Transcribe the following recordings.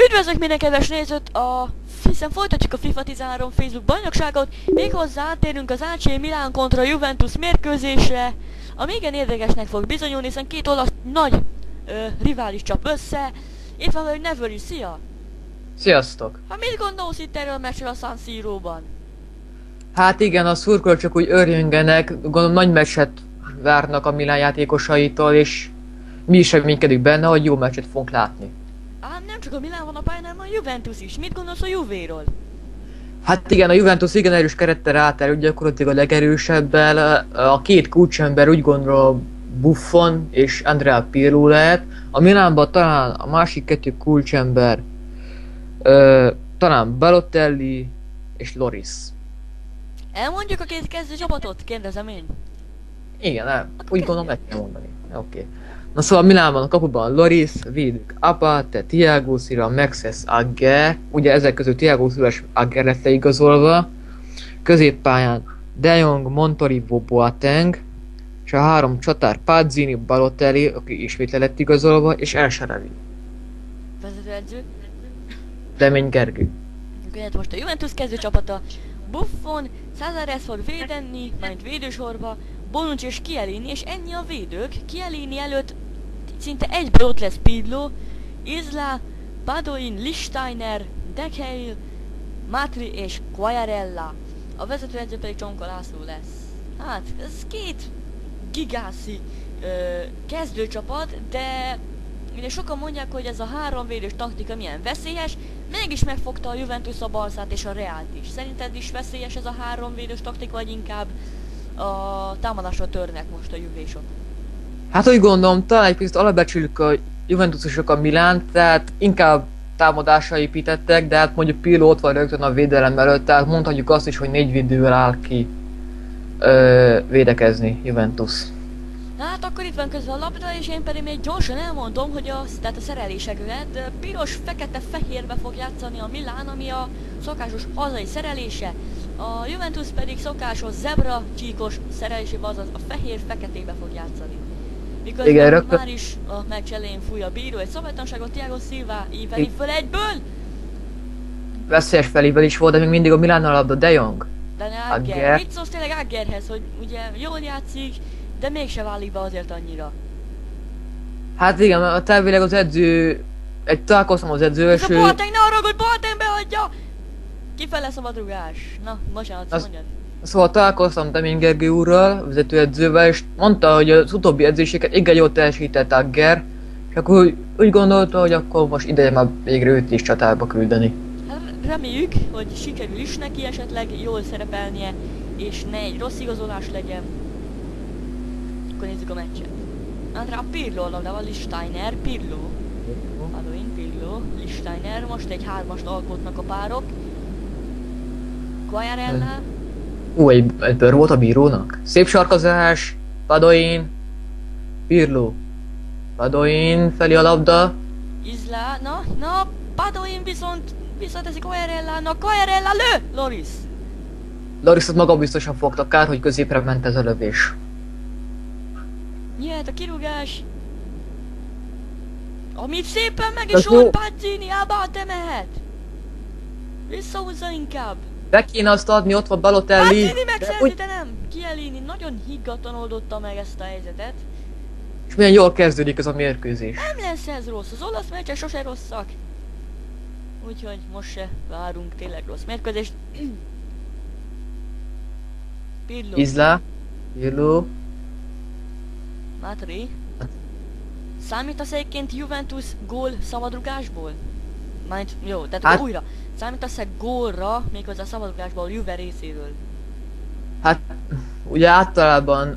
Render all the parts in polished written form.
Üdvözlök minden kedves nézőt, hiszen folytatjuk a FIFA 13 Facebook bajnokságot, méghozzá áttérünk az AC Milan kontra Juventus mérkőzésre, ami igen érdekesnek fog bizonyulni, hiszen két olasz nagy rivális csap össze. Itt van velünk Never is, szia! Sziasztok! Hát mit gondolsz itt erről a meccsről a San Siro-ban? Hát igen, a szurkolók csak úgy örjöngenek, gondolom nagy meccset várnak a Milán játékosaitól, és mi is reménykedünk benne, hogy jó meccset fogunk látni. Ám nem csak a Milán van a pályán, hanem a Juventus is. Mit gondolsz a Juvéról? Hát igen, a Juventus igen erős kerettel állt el, gyakorlatilag a legerősebbel. A két kulcsember úgy gondolom Buffon és Andrea Pirlo lehet. A Milánban talán a másik kettő kulcsember talán Balotelli és Loris. Elmondjuk a két kezdő csapatot? Kérdezem én. Igen, úgy gondolom meg kell mondani. Oké. Na szóval Milánban a kapuban Loris, védők Abate, Thiago Silva, Maxes, Agger, ugye ezek között Thiago Silva és Agger lett leigazolva. Középpályán De Jong, Montolivo, Boateng, és a három csatár Pazzini, Balotelli, aki ismét le lett igazolva, és El Shaarawy. Vezetőedző. Remény Gergő. Ugye most a Juventus kezdőcsapata. Buffon, Cazares fog védeni, majd védősorba, Bonucci és Chiellini, és ennyi a védők. Chiellini előtt szinte egyből ott lesz Pirlo, Isla, Badoin, Lichtsteiner, Dekheil, Matri és Quagliarella. A vezetőedző pedig Csonka László lesz. Hát, ez két gigászi kezdőcsapat, de ugye sokan mondják, hogy ez a három védős taktika milyen veszélyes, mégis megfogta a Juventus a Barszát és a Reált is. Szerinted is veszélyes ez a három védős taktika, vagy inkább a támadásra törnek most a juvésok? Hát úgy gondolom, talán egy picit alapbecsüljük a Juventusosok a Milánt, tehát inkább támadásra építettek, de hát mondjuk Pirlo ott van rögtön a védelem előtt, tehát mondhatjuk azt is, hogy 4 védővel áll ki védekezni Juventus. Na hát akkor itt van közben a labda, és én pedig még gyorsan elmondom, hogy tehát a szereléseket piros, fekete, fehérbe fog játszani a Milán, ami a szokásos hazai szerelése. A Juventus pedig szokásos zebra csíkos szerelésével, azaz a fehér-feketébe fog játszani. Miközben igen, rögtön már is a meccs elején fúj a bíró egy szabálytalanságot, Thiago Silva íveli föl egyből! Veszélyes felével is volt, de még mindig a Milánnal a labda, De Jong. De ne Agger. Mit szólsz tényleg Aggerhez, hogy ugye jól játszik, de mégse válik be azért annyira? Hát igen, a tervileg az edző... találkoztam az edző, és ő... Boateng, ne arra, hogy Boateng behagyja! Kifele szabadrugás. Na, bocsánat, mondjad. Szóval találkoztam Remény Gergő úrral, a vezetőedzővel, és mondta, hogy az utóbbi edzéseket igen jól teljesített Agger, és akkor úgy gondolta, hogy akkor most ideje már végre őt is csatába küldeni. Hát reméljük, hogy sikerül is neki esetleg jól szerepelnie, és ne egy rossz igazolás legyen. Akkor nézzük a meccset. Andrea Pirlo labdával, Lichtsteiner, Pirlo. Badoin, Pirlo, Lichtsteiner, most egy hármast alkotnak a párok. Quagliarella. Egy bőr volt a bírónak. Szép sarkazás, Badoin, Pirlo. Badoin felé a labda. Isla, na, Badoin viszont visszateszik Quagliarellának, Quagliarella lő! Loris. Lorisot maga biztosan fogta, kár, hogy középre ment ez a lövés. Jöhet a kirúgás. Amit szépen meg is old Pazzini, Abate mehet. Visszahúzza inkább. Be kéne azt adni, ott van Balotelli. Pazzini megszerzi, de nem. Chiellini nagyon higgadtan oldotta meg ezt a helyzetet. És milyen jól kezdődik ez a mérkőzés. Nem lesz ez rossz, az olasz meccsek sose rosszak. Úgyhogy most se várunk tényleg rossz mérkőzést. Pirlo. Isla, Pirlo. Matri. Számítasz egyébként Juventus gól szabadrugásból? Majd jó, tehát hát, újra. Számítasz-e gólra, méghozzá szabadrugásból Juve részéről? Hát, ugye általában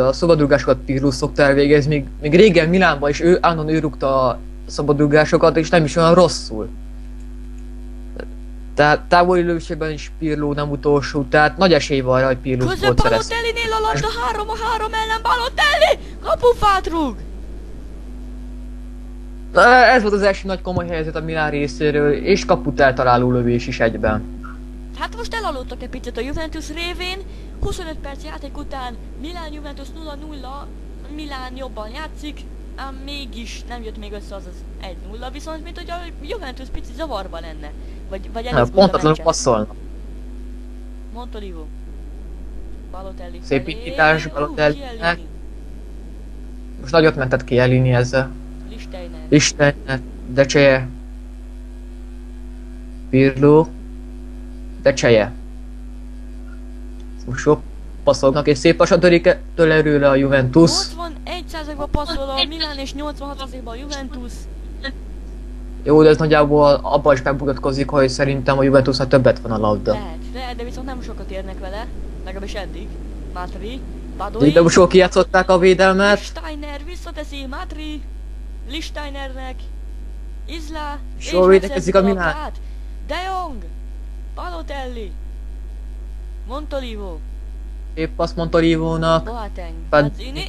a szabadrugásokat Pirlo szokta elvégezni, még régen Milánban is állandóan ő rúgta a szabadrugásokat, és nem is olyan rosszul. Tehát távoli lövésében is Pirlo nem utolsó, tehát nagy esély van rá, hogy Pirlo volt szerez. Balotellinél a labda 3-3 ellen, Balotelli! Kapufát rúg! Ez volt az első nagy komoly helyzet a Milán részéről, és kaput eltaláló lövés is egyben. Hát most elaludtak egy picit a Juventus révén, 25 perc játék után Milán Juventus 0-0, Milán jobban játszik, ám mégis nem jött még össze az 1-0, viszont mint hogy a Juventus pici zavarba lenne. Vagy elizgult a Pontatlanul meccset. passzolnak. Montolivo. Balotelli Szép felé. indítás Balotellinek. Chiellini. Most nagyot mentett ki Chiellini ezzel. Listeiner. Istennek, De Cseje. Pirlo. De Cseje. Most jó passzolnak, és szép lassan törik előle a Juventus. 81%-ban passzol a Milan és 86%-ban a Juventus. Jó, de ez nagyjából abban is megmutatkozik, hogy szerintem a Juventusnak többet van a labda. Lehet, de viszont nem sokat érnek vele. Legalábbis eddig. Matri. Badoin. De most jól kijátszották a védelmet. Steiner visszateszi Matri. Listeinernek. Isla. És jól védekezik a Milan. De Jong. Balotelli. Montolivo. Szép passz Montolivónak. Boateng. Pad- Mazzini.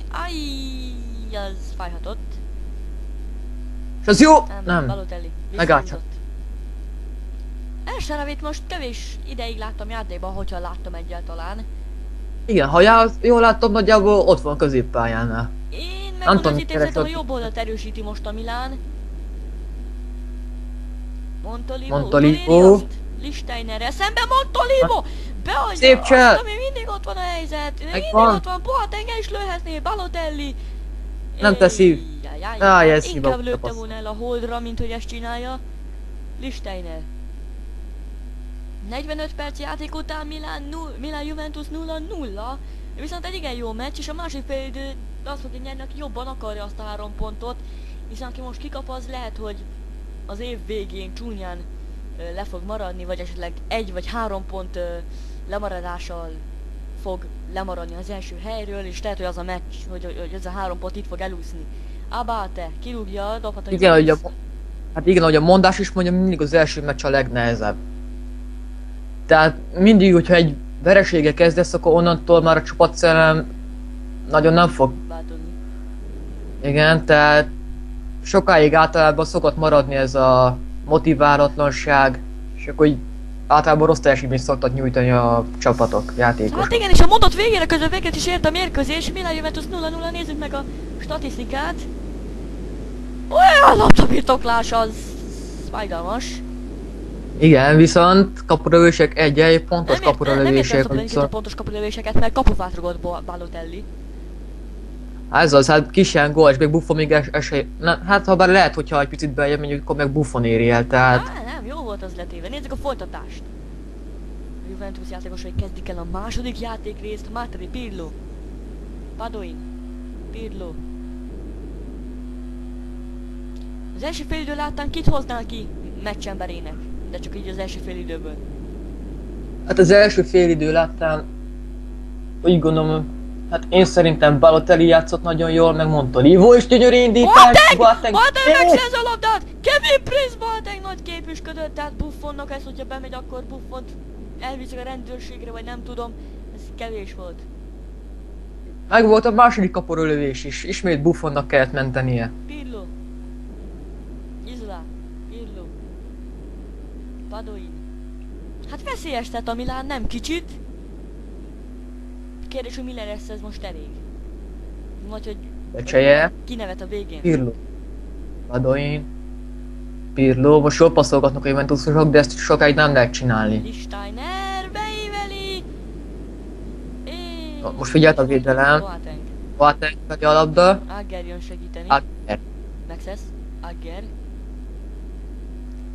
Az fájhatott. És az jó! Nem. Nem. Balotelli. Megálltsa. Elsaravit most kevés ideig láttam játékban, hogyha láttam egyáltalán. Igen, ha jól láttam, nagyjából ott van középpályánál. Én meg Nem úgy az tudom, ítélzetem, a keresett- jobb oldalt erősíti most a Milán. Montolivo. Montolivo. utoléri azt. Listeinerrel szemben Montolivo! Beadja Szép azt, csel! ami mindig ott van a helyzet. Mindig van. ott van, Boateng is lőhetné, Balotelli. Nem teszi. Ez hiba Inkább volt a lőtte passz. volna el a holdra, mint hogy ezt csinálja. Listeiner. 45 perc játék után Milán Juventus 0-0. Viszont egy igen jó meccs, és a másik fél idő azt fogja nyerni, aki jobban akarja azt a 3 pontot. Hiszen aki most kikap, az lehet, hogy az év végén csúnyán le fog maradni, vagy esetleg 1 vagy 3 pont lemaradással fog lemaradni az első helyről, és lehet, hogy az a meccs, hogy ez a 3 pont itt fog elúszni. Abate, kirúgja, dobhat a Igen, hogy a, Juventus. hát igen, hogy a mondás is mondja, mindig az első meccs a legnehezebb. Tehát mindig, hogyha egy veresége kezdesz, akkor onnantól már a csapatszellem nagyon nem fog. Változni. Igen, tehát sokáig általában szokott maradni ez a motiválatlanság, és akkor így általában rossz teljesítményt szoktak nyújtani a csapatok, játékosok. Hát igen, és a mondat végére közben véget is ért a mérkőzés. Milan Juventus 0-0, nézzük meg a statisztikát. Olyan labdabirtoklás az fájdalmas. Igen, viszont kapuralövések 1-1, pontos Nem kapuralövések, értem a pontos kapulövéseket, mert kapufát rugott Balotelli. ez az, hát kisebb gól, és még Buffon még esély... Nem, hát ha bár lehet, hogyha egy picit beljebb menjünk, akkor meg Buffon éri el, tehát... Nem, jó volt az letéve. Nézzük a folytatást. A Juventus játékosai kezdik el a második játékrészt. Matri, Pirlo. Badoin. Pirlo. Az első félidő láttán kit hoznál ki meccsemberének, de csak így az első félidőből. Hát az első félidő láttán... Úgy gondolom, hát én szerintem Balotelli játszott nagyon jól, meg Montolivo is gyönyörű indítás. Boateng megszerez a labdát! Kevin Prince Boateng nagy képüsködött, tehát Buffonnak ez, hogyha bemegy, akkor Buffont elviszik a rendőrségre, vagy nem tudom. Ez kevés volt. Meg volt a második kapuralövés is, ismét Buffonnak kellett mentenie. Pirlo. Isla. Pirlo. Badoin. Hát veszélyeztet a Milán, nem kicsit. Kérdés, hogy mi lesz ez most elég. Vagy hogy Becseje, kinevet a végén. Pirlo. Badoin. Pirlo, most jól passzolgatnak a Juventusosok, de ezt sokáig nem lehet csinálni. Listeiner beíveli. Most figyelt a védelem. Boateng. Boateng a labda. Agger jön segíteni. Agger. Megszesz. Agger.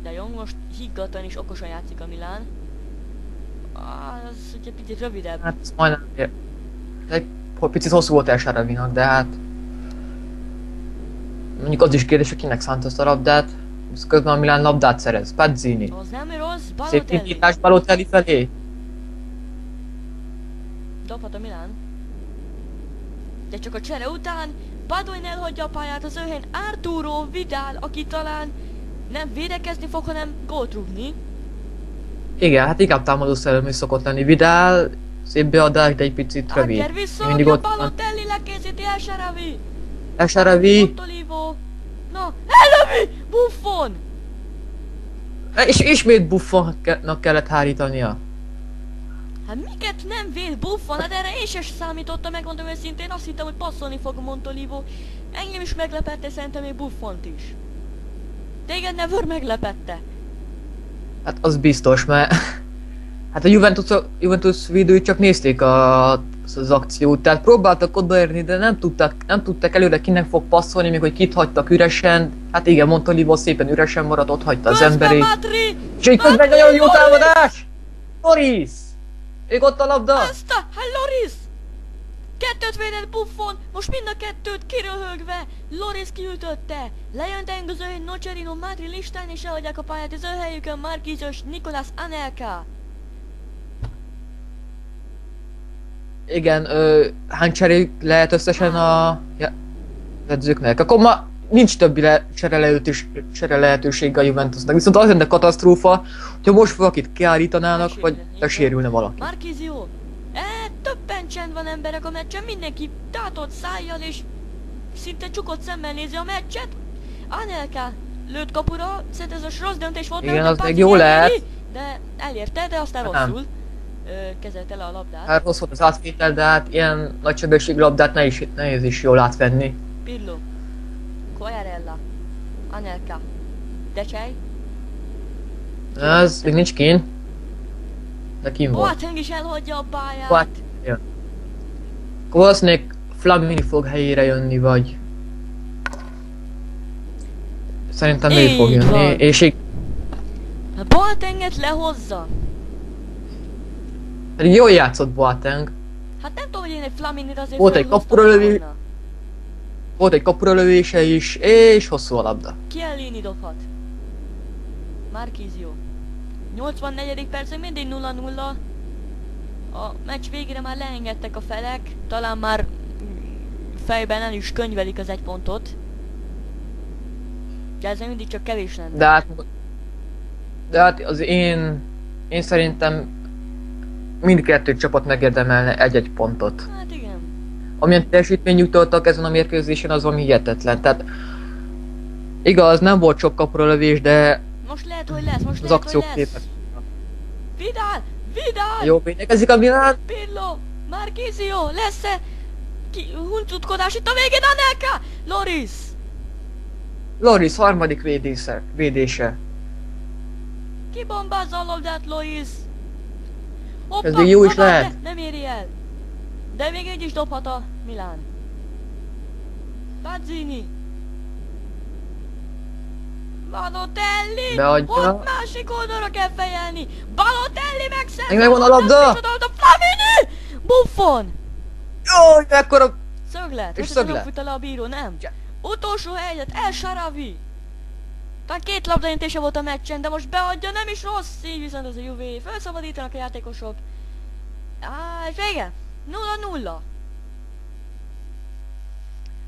De Jong most higgadtan és okosan játszik a Milán. Az ugye picit rövidebb. Hát ez majdnem... Egy picit hosszú volt Elsaravinak, de hát... Mondjuk az is kérdés, hogy kinek szánt ezt a labdát. Ez közben a Milán labdát szerez. Pazzini. Az nem rossz. Szép Balotelli. indítás Balotelli felé. Dobhat a Milán. De csak a csere után Badoin elhagyja a pályát, az ő helyen Arturo Vidal, aki talán nem védekezni fog, hanem gólt rúgni. Igen, hát inkább támadó szellemi szokott lenni. Vidal, szép beadás, de egy picit rövid. Agger Mindig visszaadja, ott van. Balotelli lekészíti El Sharawi. Elsaravi. Montolivo. Na, Elemi! Buffon! És ismét Buffonnak kellett hárítania. Hát miket nem véd Buffon? Hát erre én sem számítottam, megmondom őszintén, azt hittem, hogy passzolni fog Montolivo. Engem is meglepette, szerintem még Buffont is. Téged Never meglepette. Hát az biztos, mert hát a Juventus védői csak nézték az akciót, tehát próbáltak odaérni, de nem tudtak előre kinek fog passzolni, még hogy kit hagytak üresen. Hát igen, Montolivo szépen üresen maradt, ott hagyta az emberét. És így közben egy nagyon jó támadás! Loris! Még ott a labda! Azt a... Hát Loris! Kettőt védett Buffon, most mind a kettőt kiröhögve. Loris kiütötte. Lejöntünk az ő Nocerino Matri listán, és elhagyják a pályát az ő helyükön Marquinhos, Nicolas Anelka. Igen, hány cserék lehet összesen a edzőknek? Akkor ma nincs többi csere lehetőség a Juventusnak, viszont az lenne katasztrófa, hogyha most valakit kiállítanának, vagy sérülne valaki. Marquinhos! Többen csend van emberek a meccsen, mindenki tátott szájjal és szinte csukott szemmel nézi a meccset. Anelka lőtt kapura, szerintem ez a rossz döntés volt, igen, az még jó lehet. De elérte, de aztán rosszul kezelte le a labdát. Hát rossz volt az átvétel, de hát ilyen nagy sebességű labdát nehéz is jól átvenni. Pirlo, Quagliarella, Anelka, Decsej. Ez még nincs kín. De kín volt. Boateng is elhagyja a pályát. Ja. Akkor valószínűleg Flamini fog helyére jönni, vagy... Szerintem ő fog jönni, van. És így... Boatenget lehozza. Pedig jól játszott Boateng. Hát nem tudom, hogy én egy Flaminit azért volt egy kapuralövése is, és hosszú a labda. Chiellini dobhat. Marquinhos. 84. percen mindig 0-0. A meccs végére már leengedtek a felek. Talán már fejben el is könyvelik az egy pontot. De ez mindig csak kevés lenne. De hát az én szerintem mindkettő csapat megérdemelne egy-egy pontot. Hát igen. Amilyen teljesítmény nyújtottak ezen a mérkőzésen, az valami hihetetlen. Tehát igaz, nem volt sok kapuralövés, de most lehet, hogy lesz, most az lehet, akciók hogy lesz. Vidal! Jó, védekezik a Milán! Pirlo! Marquinhos! Lesz-e huncutkodás itt a végén? Anelka! Loris harmadik védése. Kibombázza a labdát, Loris! Hoppa! Ez még jó is lehet. Nem éri el! De még egy is dobhat a Milán. Pazzini! Balotelli! Beadja. Ott másik oldalra kell fejelni! Balotelli megszerzi! Még megvan a labda! Flamini! Buffon! Jó, mekkora... Szöglet! És Most szöglet. nem fut le a bíró, nem? Utolsó helyzet, El Sharawi! Talán 2 labdaintése volt a meccsen, de most beadja, nem is rossz, így viszont az a Juve. Felszabadítanak a játékosok. És vége! 0-0.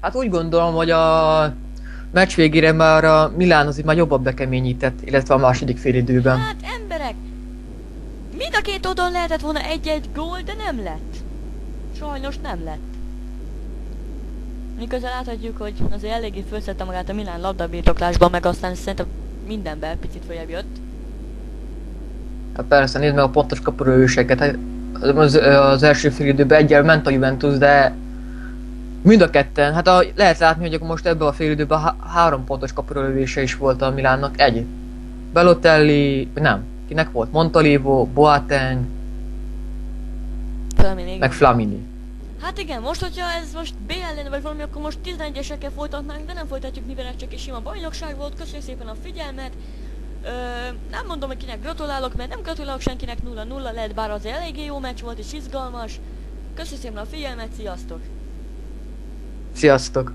Hát úgy gondolom, hogy a meccs végére már a Milán azért már jobban bekeményített, illetve a második félidőben. Hát emberek, mind a két oldalon lehetett volna egy-egy gól, de nem lett. Sajnos nem lett. Miközben láthatjuk, hogy azért eléggé fölszedte magát a Milán labdabirtoklásban, meg aztán szerintem mindenben picit följebb jött. Hát persze, nézd meg a pontos kapurőseket. Hát az első félidőben egyel ment a Juventus, de mind a ketten, hát lehet látni, hogy akkor most ebben a félidőben 3 pontos kapurölövése is volt a Milánnak. Egy. Balotelli, nem, kinek volt? Montolivo, Boateng, Flamini. meg Flamini. Hát igen, most hogyha ez most BL lenne vagy valami, akkor most 11-esekkel folytatnánk, de nem folytatjuk, mivel ez csak egy sima bajnokság volt. Köszönjük szépen a figyelmet. Nem mondom, hogy kinek gratulálok, mert nem gratulálok senkinek, 0-0 lett, bár az eléggé jó meccs volt és izgalmas. Köszönjük szépen a figyelmet, sziasztok! Sziasztok!